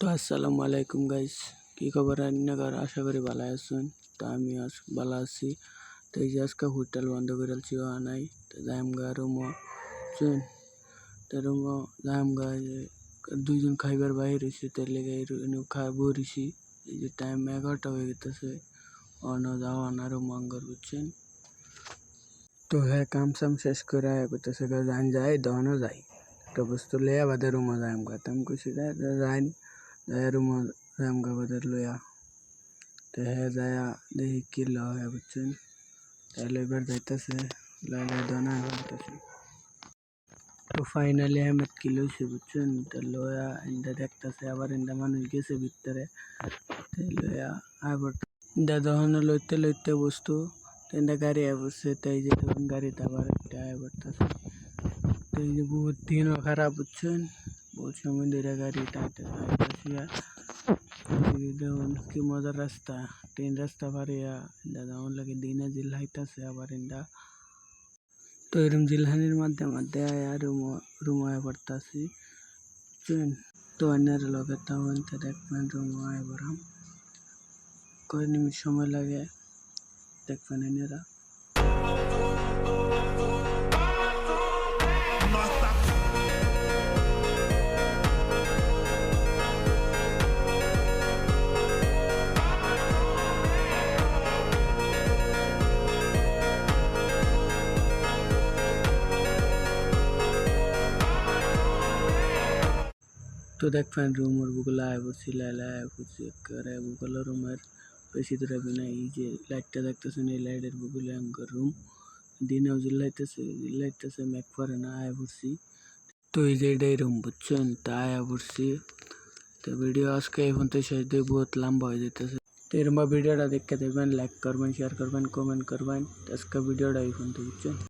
তো আসসালামু আলাইকুম গাইস, কি খবর? রান্নাঘর আশা করি ভালো আছেন। তো আমি আজ ভালো আছি। তো এই যে আজকে হোটেল বন্ধ করে নাই, তো যাইম গা রুমো চুন। তো রুমো যাইম গা দুইজন খাইবার বাইর হয়েছে, তার লেগে খাবো রিসি। এই যে টাইম 11টা হয়ে গেছে, অন্য যাওয়া না রুম আঙ্গর বুঝছেন। তো হ্যাঁ, কাম সাম শেষ করে করতেছে যান যায় দহনও যাই, একটা বস্তু লিয়া বাদে রুমো যাইম গা। তাম খুশি যাইন রুমো যাইম গা বাদে লইয়া। তো হ্যাঁ যায়া দেখি কি লয় বুঝছেন। তাহলে এবার যাইতেছে লাইলে দনা যাইতেছে। তো ফাইনালি আহমেদ কি লইছে বুঝছেন। তো লয়া ইন্দা দেখতেছে, আবার ইন্দা মানুষ গেছে ভিতরে লইয়া আবার ইন্দা দহনে লইতে লইতে বস্তু ইন্দা গাড়ি আবরছে। তাই যে তখন গাড়িতে আবার একটা আবরতেছে। তো এই যে বহুত দিনও খারাপ বুঝছেন, বহুত সময় ধরে গাড়ি টাইতেছে। দেখুন কি মজার রাস্তা, ট্রেন রাস্তা পারিয়া দাদা আমার লাগে দিনে জিল হাইতাছে আবার ইন্দা। তো এরম জিলহানির মাধ্যমে আয়া রুমায় পড়তাছি বুঝছেন। তো অন্যের লগে তখন তো দেখবেন রুমায় বরাম কয় মিনিট সময় লাগে দেখবেন এনারা। তো দেখবেন রুমের বুকলা আয় পড়ছি, লাইলা আয় পড়ছি একেবারে বুকলা রুমের বেশি দূরে না। এই যে লাইটটা দেখতেছেন, এই লাইটের বুকলে আমার রুম দিনেও জিল্লাইতেছে ম্যাক পরে না আয় পড়ছি। তো এই যে এটাই রুম বুঝছেন, তা আয়া পড়ছি। তো ভিডিও আজকে এখন তো শেষ দিয়ে বহুত লম্বা হয়ে যেতেছে। তো এরম ভিডিওটা দেখতে দেবেন, লাইক করবেন, শেয়ার করবেন, কমেন্ট করবেন। আজকে ভিডিওটা এখন তো বুঝছেন।